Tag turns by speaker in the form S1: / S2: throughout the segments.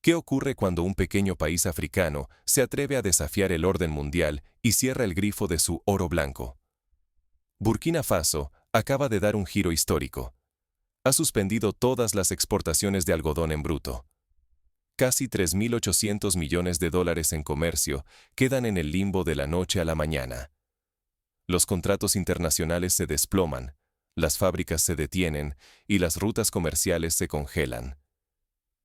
S1: ¿Qué ocurre cuando un pequeño país africano se atreve a desafiar el orden mundial y cierra el grifo de su oro blanco? Burkina Faso acaba de dar un giro histórico. Ha suspendido todas las exportaciones de algodón en bruto. Casi 3.800 millones de dólares en comercio quedan en el limbo de la noche a la mañana. Los contratos internacionales se desploman, las fábricas se detienen y las rutas comerciales se congelan.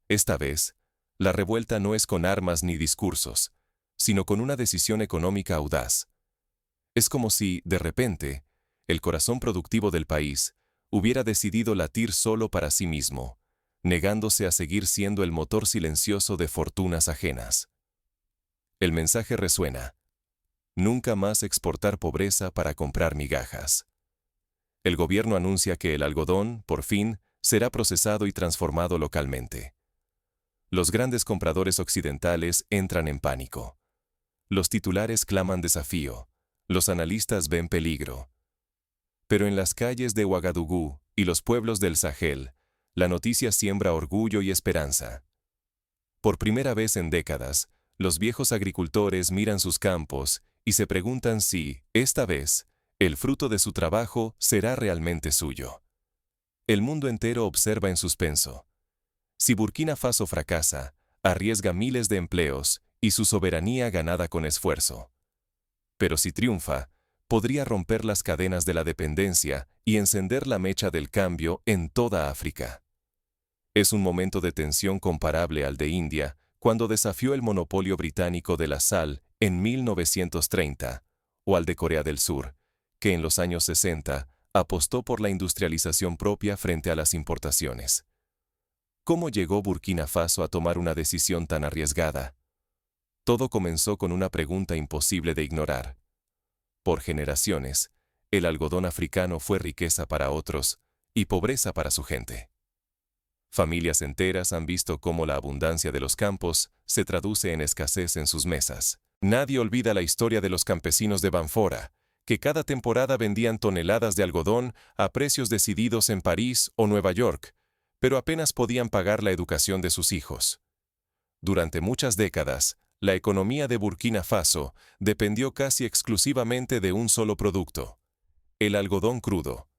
S1: Esta vez, la revuelta no es con armas ni discursos, sino con una decisión económica audaz. Es como si, de repente, el corazón productivo del país hubiera decidido latir solo para sí mismo, negándose a seguir siendo el motor silencioso de fortunas ajenas. El mensaje resuena: nunca más exportar pobreza para comprar migajas. El gobierno anuncia que el algodón, por fin, será procesado y transformado localmente. Los grandes compradores occidentales entran en pánico. Los titulares claman desafío. Los analistas ven peligro. Pero en las calles de Ouagadougou y los pueblos del Sahel, la noticia siembra orgullo y esperanza. Por primera vez en décadas, los viejos agricultores miran sus campos y se preguntan si, esta vez, el fruto de su trabajo será realmente suyo. El mundo entero observa en suspenso. Si Burkina Faso fracasa, arriesga miles de empleos y su soberanía ganada con esfuerzo. Pero si triunfa, podría romper las cadenas de la dependencia y encender la mecha del cambio en toda África. Es un momento de tensión comparable al de India, cuando desafió el monopolio británico de la sal en 1930, o al de Corea del Sur, que en los años 60 apostó por la industrialización propia frente a las importaciones. ¿Cómo llegó Burkina Faso a tomar una decisión tan arriesgada? Todo comenzó con una pregunta imposible de ignorar. Por generaciones, el algodón africano fue riqueza para otros y pobreza para su gente. Familias enteras han visto cómo la abundancia de los campos se traduce en escasez en sus mesas. Nadie olvida la historia de los campesinos de Banfora, que cada temporada vendían toneladas de algodón a precios decididos en París o Nueva York, pero apenas podían pagar la educación de sus hijos. Durante muchas décadas, la economía de Burkina Faso dependió casi exclusivamente de un solo producto: el algodón crudo.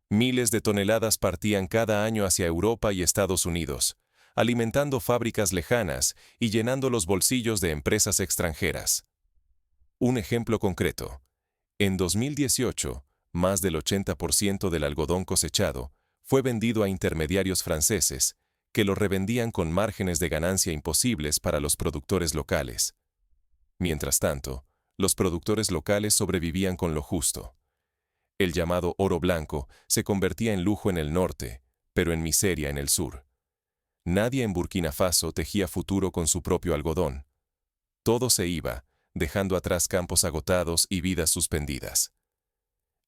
S1: Miles de toneladas partían cada año hacia Europa y Estados Unidos, alimentando fábricas lejanas y llenando los bolsillos de empresas extranjeras. Un ejemplo concreto: en 2018, más del 80% del algodón cosechado fue vendido a intermediarios franceses, que lo revendían con márgenes de ganancia imposibles para los productores locales. Mientras tanto, los productores locales sobrevivían con lo justo. El llamado oro blanco se convertía en lujo en el norte, pero en miseria en el sur. Nadie en Burkina Faso tejía futuro con su propio algodón. Todo se iba, dejando atrás campos agotados y vidas suspendidas.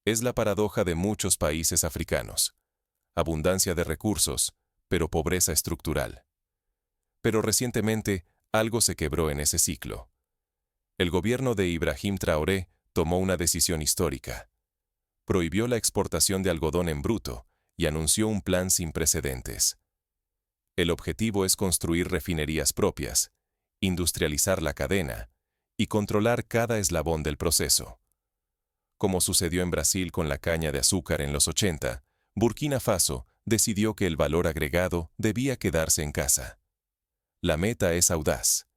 S1: Es la paradoja de muchos países africanos: abundancia de recursos, pero pobreza estructural. Pero recientemente, algo se quebró en ese ciclo. El gobierno de Ibrahim Traoré tomó una decisión histórica. Prohibió la exportación de algodón en bruto y anunció un plan sin precedentes. El objetivo es construir refinerías propias, industrializar la cadena y controlar cada eslabón del proceso. Como sucedió en Brasil con la caña de azúcar en los 80, Burkina Faso decidió que el valor agregado debía quedarse en casa. La meta es audaz: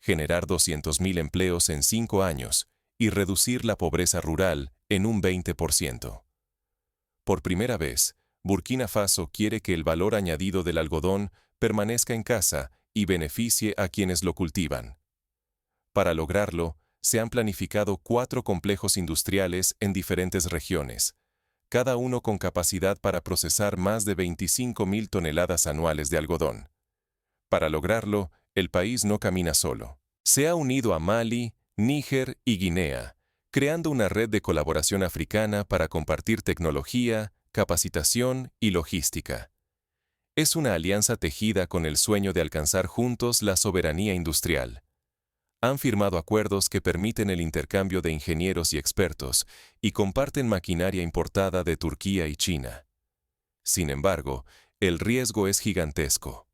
S1: generar 200.000 empleos en 5 años y reducir la pobreza rural en un 20%. Por primera vez, Burkina Faso quiere que el valor añadido del algodón permanezca en casa y beneficie a quienes lo cultivan. Para lograrlo, se han planificado 4 complejos industriales en diferentes regiones, cada uno con capacidad para procesar más de 25.000 toneladas anuales de algodón. Para lograrlo, el país no camina solo. Se ha unido a Mali, Níger y Guinea, creando una red de colaboración africana para compartir tecnología, capacitación y logística. Es una alianza tejida con el sueño de alcanzar juntos la soberanía industrial. Han firmado acuerdos que permiten el intercambio de ingenieros y expertos y comparten maquinaria importada de Turquía y China. Sin embargo, el riesgo es gigantesco.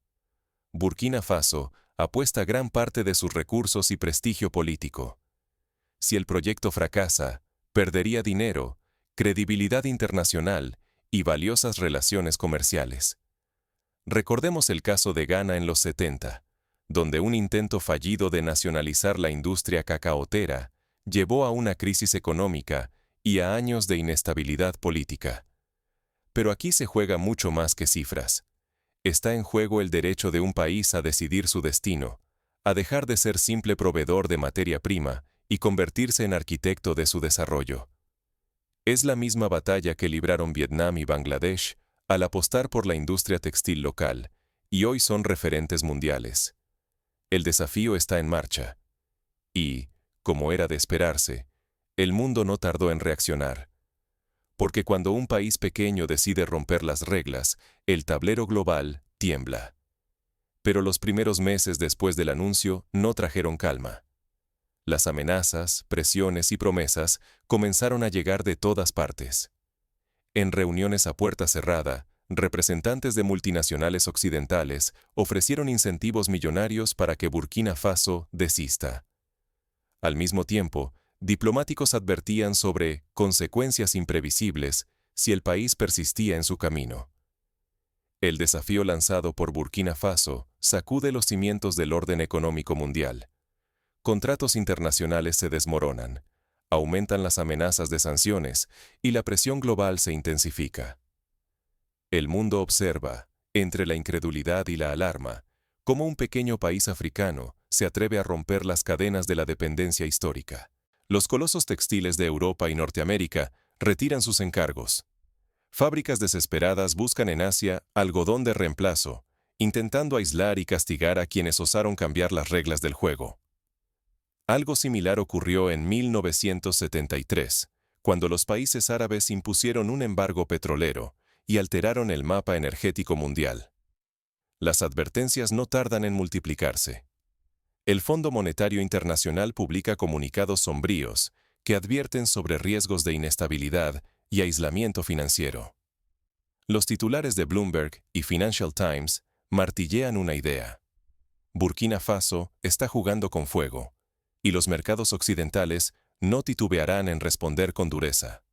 S1: Burkina Faso apuesta gran parte de sus recursos y prestigio político. Si el proyecto fracasa, perdería dinero, credibilidad internacional y valiosas relaciones comerciales. Recordemos el caso de Ghana en los 70, donde un intento fallido de nacionalizar la industria cacaotera llevó a una crisis económica y a años de inestabilidad política. Pero aquí se juega mucho más que cifras. Está en juego el derecho de un país a decidir su destino, a dejar de ser simple proveedor de materia prima y convertirse en arquitecto de su desarrollo. Es la misma batalla que libraron Vietnam y Bangladesh al apostar por la industria textil local, y hoy son referentes mundiales. El desafío está en marcha. Y, como era de esperarse, el mundo no tardó en reaccionar. Porque cuando un país pequeño decide romper las reglas, el tablero global tiembla. Pero los primeros meses después del anuncio no trajeron calma. Las amenazas, presiones y promesas comenzaron a llegar de todas partes. En reuniones a puerta cerrada, representantes de multinacionales occidentales ofrecieron incentivos millonarios para que Burkina Faso desista. Al mismo tiempo, diplomáticos advertían sobre consecuencias imprevisibles si el país persistía en su camino. El desafío lanzado por Burkina Faso sacude los cimientos del orden económico mundial. Contratos internacionales se desmoronan, aumentan las amenazas de sanciones y la presión global se intensifica. El mundo observa, entre la incredulidad y la alarma, cómo un pequeño país africano se atreve a romper las cadenas de la dependencia histórica. Los colosos textiles de Europa y Norteamérica retiran sus encargos. Fábricas desesperadas buscan en Asia algodón de reemplazo, intentando aislar y castigar a quienes osaron cambiar las reglas del juego. Algo similar ocurrió en 1973, cuando los países árabes impusieron un embargo petrolero y alteraron el mapa energético mundial. Las advertencias no tardan en multiplicarse. El Fondo Monetario Internacional publica comunicados sombríos que advierten sobre riesgos de inestabilidad y aislamiento financiero. Los titulares de Bloomberg y Financial Times martillean una idea. Burkina Faso está jugando con fuego, y los mercados occidentales no titubearán en responder con dureza.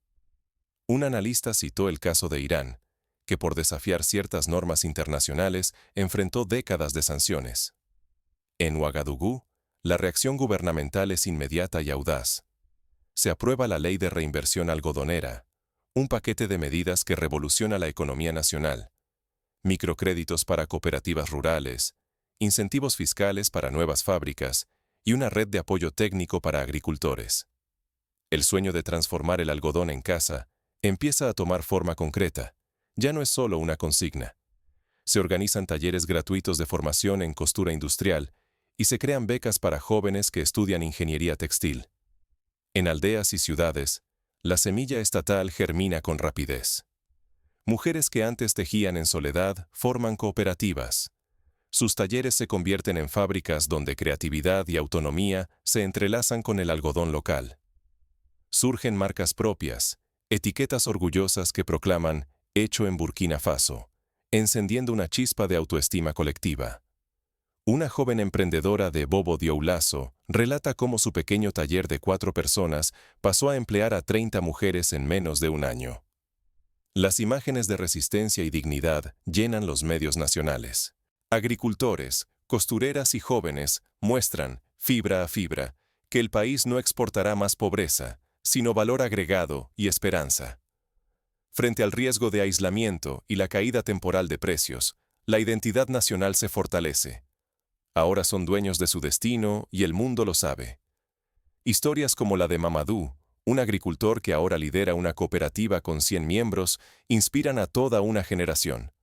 S1: Un analista citó el caso de Irán, que por desafiar ciertas normas internacionales enfrentó décadas de sanciones. En Ouagadougou, la reacción gubernamental es inmediata y audaz. Se aprueba la Ley de Reinversión Algodonera, un paquete de medidas que revoluciona la economía nacional. Microcréditos para cooperativas rurales, incentivos fiscales para nuevas fábricas y una red de apoyo técnico para agricultores. El sueño de transformar el algodón en casa empieza a tomar forma concreta. Ya no es solo una consigna. Se organizan talleres gratuitos de formación en costura industrial y se crean becas para jóvenes que estudian ingeniería textil. En aldeas y ciudades, la semilla estatal germina con rapidez. Mujeres que antes tejían en soledad forman cooperativas. Sus talleres se convierten en fábricas donde creatividad y autonomía se entrelazan con el algodón local. Surgen marcas propias, etiquetas orgullosas que proclaman «Hecho en Burkina Faso», encendiendo una chispa de autoestima colectiva. Una joven emprendedora de Bobo Dioulasso relata cómo su pequeño taller de 4 personas pasó a emplear a 30 mujeres en menos de un año. Las imágenes de resistencia y dignidad llenan los medios nacionales. Agricultores, costureras y jóvenes muestran, fibra a fibra, que el país no exportará más pobreza, sino valor agregado y esperanza. Frente al riesgo de aislamiento y la caída temporal de precios, la identidad nacional se fortalece. Ahora son dueños de su destino y el mundo lo sabe. Historias como la de Mamadou, un agricultor que ahora lidera una cooperativa con 100 miembros, inspiran a toda una generación.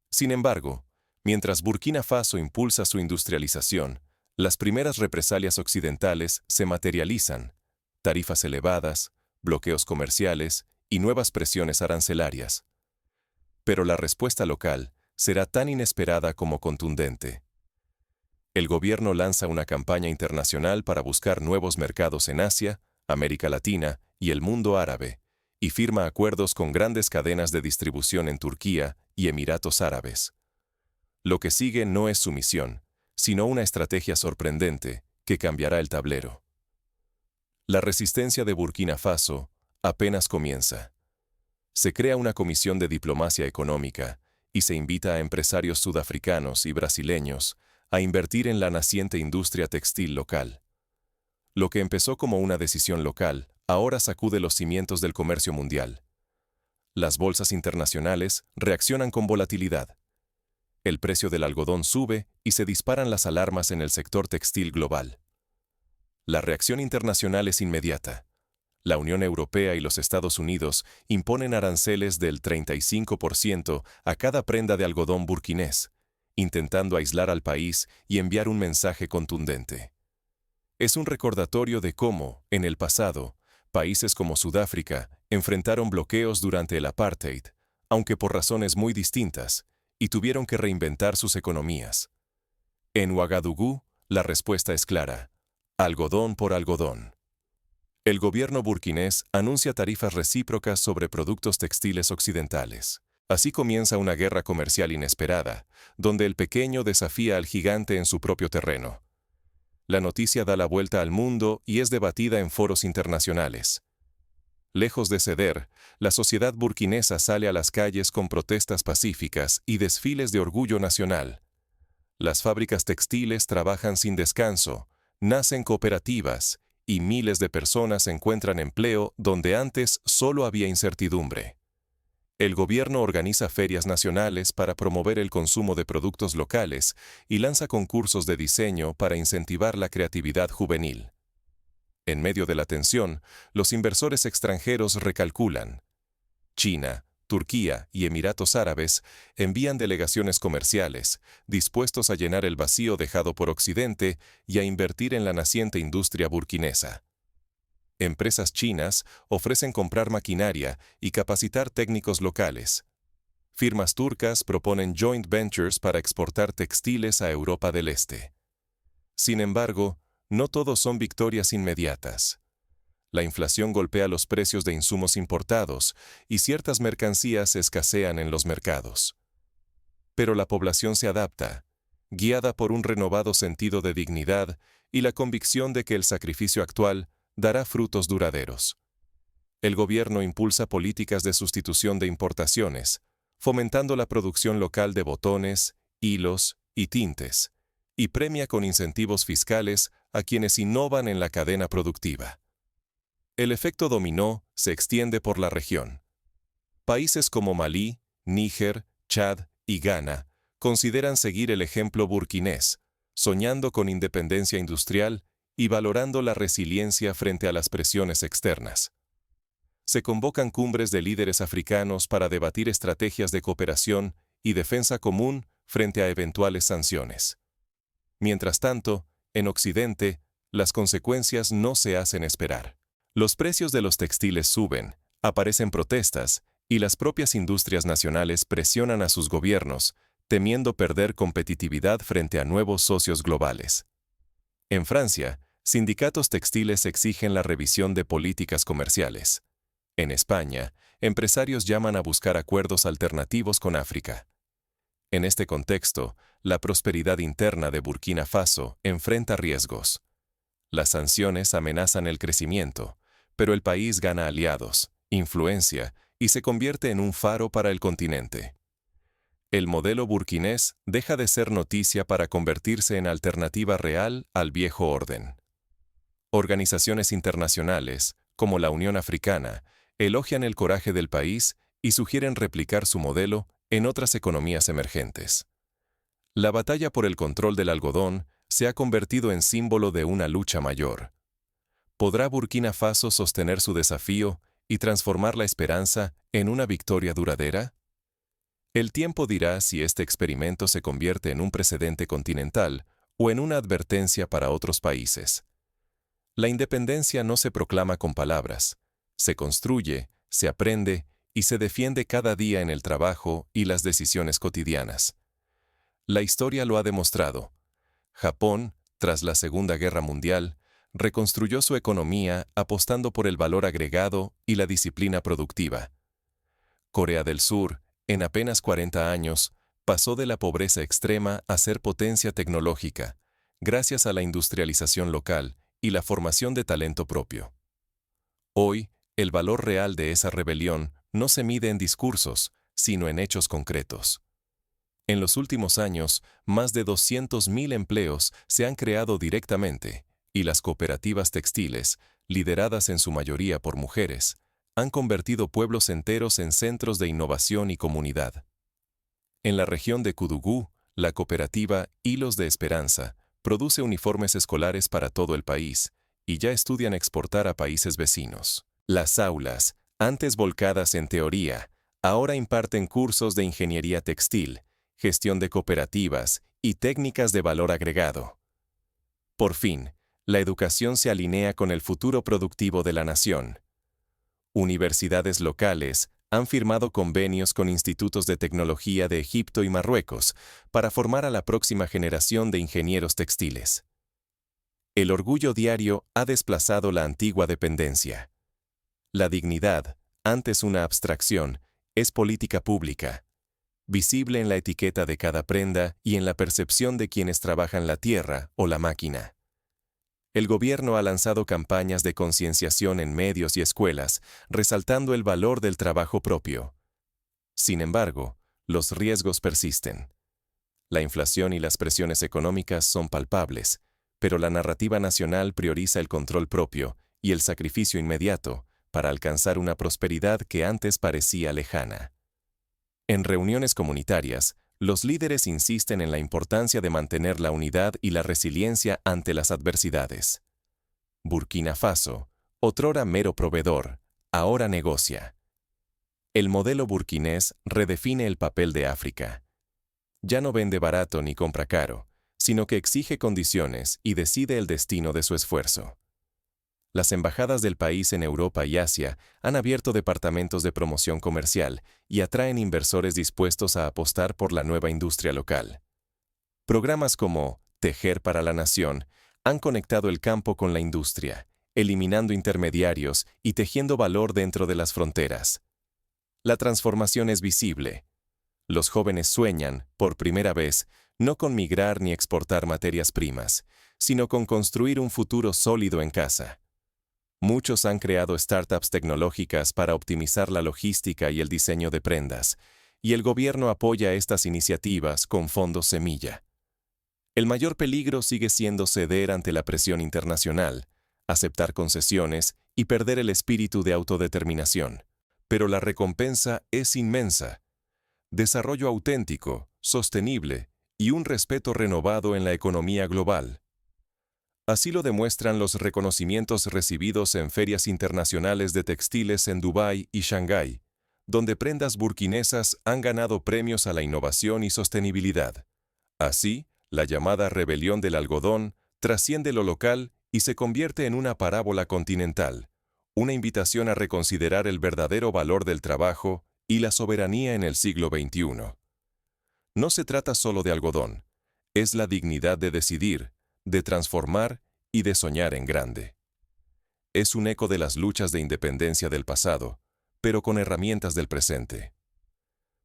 S1: Sin embargo, mientras Burkina Faso impulsa su industrialización, las primeras represalias occidentales se materializan: tarifas elevadas, bloqueos comerciales y nuevas presiones arancelarias. Pero la respuesta local será tan inesperada como contundente. El gobierno lanza una campaña internacional para buscar nuevos mercados en Asia, América Latina y el mundo árabe, y firma acuerdos con grandes cadenas de distribución en Turquía y Emiratos Árabes. Lo que sigue no es sumisión, sino una estrategia sorprendente que cambiará el tablero. La resistencia de Burkina Faso apenas comienza. Se crea una comisión de diplomacia económica y se invita a empresarios sudafricanos y brasileños a invertir en la naciente industria textil local. Lo que empezó como una decisión local, ahora sacude los cimientos del comercio mundial. Las bolsas internacionales reaccionan con volatilidad. El precio del algodón sube y se disparan las alarmas en el sector textil global. La reacción internacional es inmediata. La Unión Europea y los Estados Unidos imponen aranceles del 35% a cada prenda de algodón burkinés, intentando aislar al país y enviar un mensaje contundente. Es un recordatorio de cómo, en el pasado, países como Sudáfrica enfrentaron bloqueos durante el apartheid, aunque por razones muy distintas, y tuvieron que reinventar sus economías. En Ouagadougou, la respuesta es clara: algodón por algodón. El gobierno burkinés anuncia tarifas recíprocas sobre productos textiles occidentales. Así comienza una guerra comercial inesperada, donde el pequeño desafía al gigante en su propio terreno. La noticia da la vuelta al mundo y es debatida en foros internacionales. Lejos de ceder, la sociedad burkinesa sale a las calles con protestas pacíficas y desfiles de orgullo nacional. Las fábricas textiles trabajan sin descanso, nacen cooperativas, y miles de personas encuentran empleo donde antes solo había incertidumbre. El gobierno organiza ferias nacionales para promover el consumo de productos locales y lanza concursos de diseño para incentivar la creatividad juvenil. En medio de la tensión, los inversores extranjeros recalculan. China, Turquía y Emiratos Árabes envían delegaciones comerciales, dispuestos a llenar el vacío dejado por Occidente y a invertir en la naciente industria burkinesa. Empresas chinas ofrecen comprar maquinaria y capacitar técnicos locales. Firmas turcas proponen joint ventures para exportar textiles a Europa del Este. Sin embargo, no todos son victorias inmediatas. La inflación golpea los precios de insumos importados y ciertas mercancías escasean en los mercados. Pero la población se adapta, guiada por un renovado sentido de dignidad y la convicción de que el sacrificio actual dará frutos duraderos. El gobierno impulsa políticas de sustitución de importaciones, fomentando la producción local de botones, hilos y tintes, y premia con incentivos fiscales a quienes innovan en la cadena productiva. El efecto dominó se extiende por la región. Países como Malí, Níger, Chad y Ghana consideran seguir el ejemplo burkinés, soñando con independencia industrial y valorando la resiliencia frente a las presiones externas. Se convocan cumbres de líderes africanos para debatir estrategias de cooperación y defensa común frente a eventuales sanciones. Mientras tanto, en Occidente, las consecuencias no se hacen esperar. Los precios de los textiles suben, aparecen protestas, y las propias industrias nacionales presionan a sus gobiernos, temiendo perder competitividad frente a nuevos socios globales. En Francia, sindicatos textiles exigen la revisión de políticas comerciales. En España, empresarios llaman a buscar acuerdos alternativos con África. En este contexto, la prosperidad interna de Burkina Faso enfrenta riesgos. Las sanciones amenazan el crecimiento, pero el país gana aliados, influencia y se convierte en un faro para el continente. El modelo burkinés deja de ser noticia para convertirse en alternativa real al viejo orden. Organizaciones internacionales, como la Unión Africana, elogian el coraje del país y sugieren replicar su modelo en otras economías emergentes. La batalla por el control del algodón se ha convertido en símbolo de una lucha mayor. ¿Podrá Burkina Faso sostener su desafío y transformar la esperanza en una victoria duradera? El tiempo dirá si este experimento se convierte en un precedente continental o en una advertencia para otros países. La independencia no se proclama con palabras, se construye, se aprende y se defiende cada día en el trabajo y las decisiones cotidianas. La historia lo ha demostrado. Japón, tras la Segunda Guerra Mundial, reconstruyó su economía apostando por el valor agregado y la disciplina productiva. Corea del Sur, en apenas 40 años, pasó de la pobreza extrema a ser potencia tecnológica, gracias a la industrialización local y la formación de talento propio. Hoy, el valor real de esa rebelión no se mide en discursos, sino en hechos concretos. En los últimos años, más de 200.000 empleos se han creado directamente, y las cooperativas textiles, lideradas en su mayoría por mujeres, han convertido pueblos enteros en centros de innovación y comunidad. En la región de Kudugú, la cooperativa Hilos de Esperanza produce uniformes escolares para todo el país, y ya estudian exportar a países vecinos. Las aulas, antes volcadas en teoría, ahora imparten cursos de ingeniería textil, gestión de cooperativas y técnicas de valor agregado. Por fin, la educación se alinea con el futuro productivo de la nación. Universidades locales han firmado convenios con institutos de tecnología de Egipto y Marruecos para formar a la próxima generación de ingenieros textiles. El orgullo diario ha desplazado la antigua dependencia. La dignidad, antes una abstracción, es política pública, visible en la etiqueta de cada prenda y en la percepción de quienes trabajan la tierra o la máquina. El gobierno ha lanzado campañas de concienciación en medios y escuelas, resaltando el valor del trabajo propio. Sin embargo, los riesgos persisten. La inflación y las presiones económicas son palpables, pero la narrativa nacional prioriza el control propio y el sacrificio inmediato para alcanzar una prosperidad que antes parecía lejana. En reuniones comunitarias, los líderes insisten en la importancia de mantener la unidad y la resiliencia ante las adversidades. Burkina Faso, otrora mero proveedor, ahora negocia. El modelo burkinés redefine el papel de África. Ya no vende barato ni compra caro, sino que exige condiciones y decide el destino de su esfuerzo. Las embajadas del país en Europa y Asia han abierto departamentos de promoción comercial y atraen inversores dispuestos a apostar por la nueva industria local. Programas como Tejer para la Nación han conectado el campo con la industria, eliminando intermediarios y tejiendo valor dentro de las fronteras. La transformación es visible. Los jóvenes sueñan, por primera vez, no con migrar ni exportar materias primas, sino con construir un futuro sólido en casa. Muchos han creado startups tecnológicas para optimizar la logística y el diseño de prendas, y el gobierno apoya estas iniciativas con fondos semilla. El mayor peligro sigue siendo ceder ante la presión internacional, aceptar concesiones y perder el espíritu de autodeterminación. Pero la recompensa es inmensa. Desarrollo auténtico, sostenible y un respeto renovado en la economía global. Así lo demuestran los reconocimientos recibidos en ferias internacionales de textiles en Dubái y Shanghái, donde prendas burkinesas han ganado premios a la innovación y sostenibilidad. Así, la llamada rebelión del algodón trasciende lo local y se convierte en una parábola continental, una invitación a reconsiderar el verdadero valor del trabajo y la soberanía en el siglo XXI. No se trata solo de algodón, es la dignidad de decidir, de transformar y de soñar en grande. Es un eco de las luchas de independencia del pasado, pero con herramientas del presente.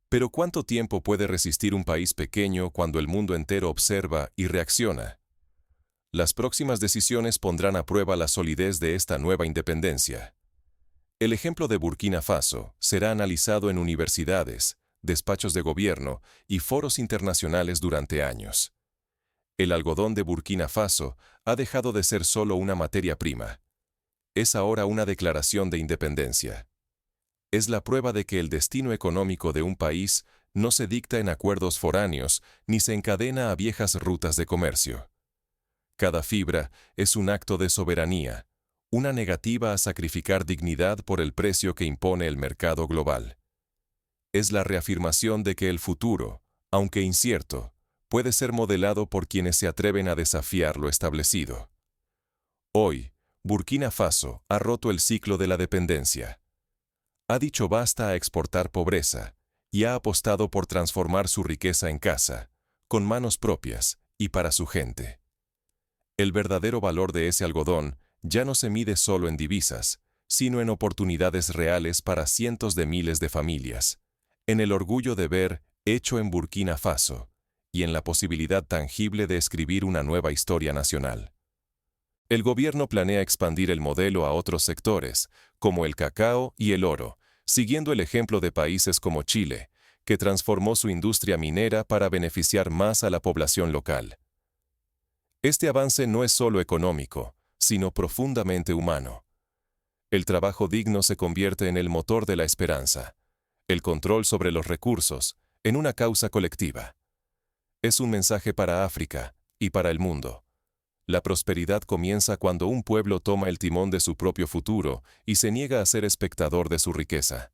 S1: Pero ¿cuánto tiempo puede resistir un país pequeño cuando el mundo entero observa y reacciona? Las próximas decisiones pondrán a prueba la solidez de esta nueva independencia. El ejemplo de Burkina Faso será analizado en universidades, despachos de gobierno y foros internacionales durante años. El algodón de Burkina Faso ha dejado de ser solo una materia prima. Es ahora una declaración de independencia. Es la prueba de que el destino económico de un país no se dicta en acuerdos foráneos ni se encadena a viejas rutas de comercio. Cada fibra es un acto de soberanía, una negativa a sacrificar dignidad por el precio que impone el mercado global. Es la reafirmación de que el futuro, aunque incierto, puede ser modelado por quienes se atreven a desafiar lo establecido. Hoy, Burkina Faso ha roto el ciclo de la dependencia. Ha dicho basta a exportar pobreza y ha apostado por transformar su riqueza en casa, con manos propias y para su gente. El verdadero valor de ese algodón ya no se mide solo en divisas, sino en oportunidades reales para cientos de miles de familias, en el orgullo de ver hecho en Burkina Faso, y en la posibilidad tangible de escribir una nueva historia nacional. El gobierno planea expandir el modelo a otros sectores, como el cacao y el oro, siguiendo el ejemplo de países como Chile, que transformó su industria minera para beneficiar más a la población local. Este avance no es solo económico, sino profundamente humano. El trabajo digno se convierte en el motor de la esperanza, el control sobre los recursos, en una causa colectiva. Es un mensaje para África y para el mundo. La prosperidad comienza cuando un pueblo toma el timón de su propio futuro y se niega a ser espectador de su riqueza.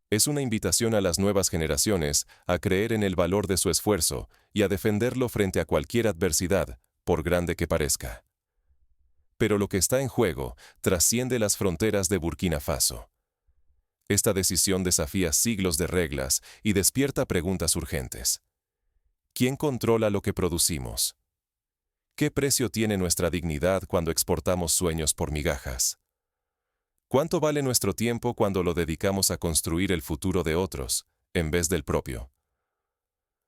S1: Es una invitación a las nuevas generaciones a creer en el valor de su esfuerzo y a defenderlo frente a cualquier adversidad, por grande que parezca. Pero lo que está en juego trasciende las fronteras de Burkina Faso. Esta decisión desafía siglos de reglas y despierta preguntas urgentes. ¿Quién controla lo que producimos? ¿Qué precio tiene nuestra dignidad cuando exportamos sueños por migajas? ¿Cuánto vale nuestro tiempo cuando lo dedicamos a construir el futuro de otros, en vez del propio?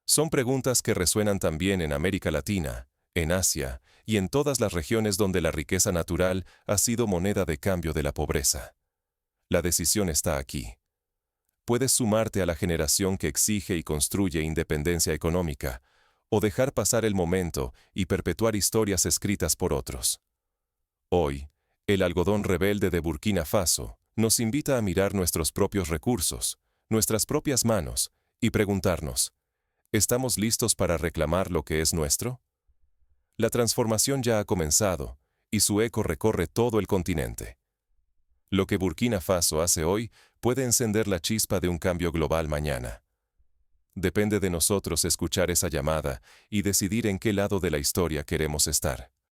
S1: Son preguntas que resuenan también en América Latina, en Asia y en todas las regiones donde la riqueza natural ha sido moneda de cambio de la pobreza. La decisión está aquí. Puedes sumarte a la generación que exige y construye independencia económica, o dejar pasar el momento y perpetuar historias escritas por otros. Hoy, el algodón rebelde de Burkina Faso nos invita a mirar nuestros propios recursos, nuestras propias manos, y preguntarnos, ¿estamos listos para reclamar lo que es nuestro? La transformación ya ha comenzado, y su eco recorre todo el continente. Lo que Burkina Faso hace hoy puede encender la chispa de un cambio global mañana. Depende de nosotros escuchar esa llamada y decidir en qué lado de la historia queremos estar.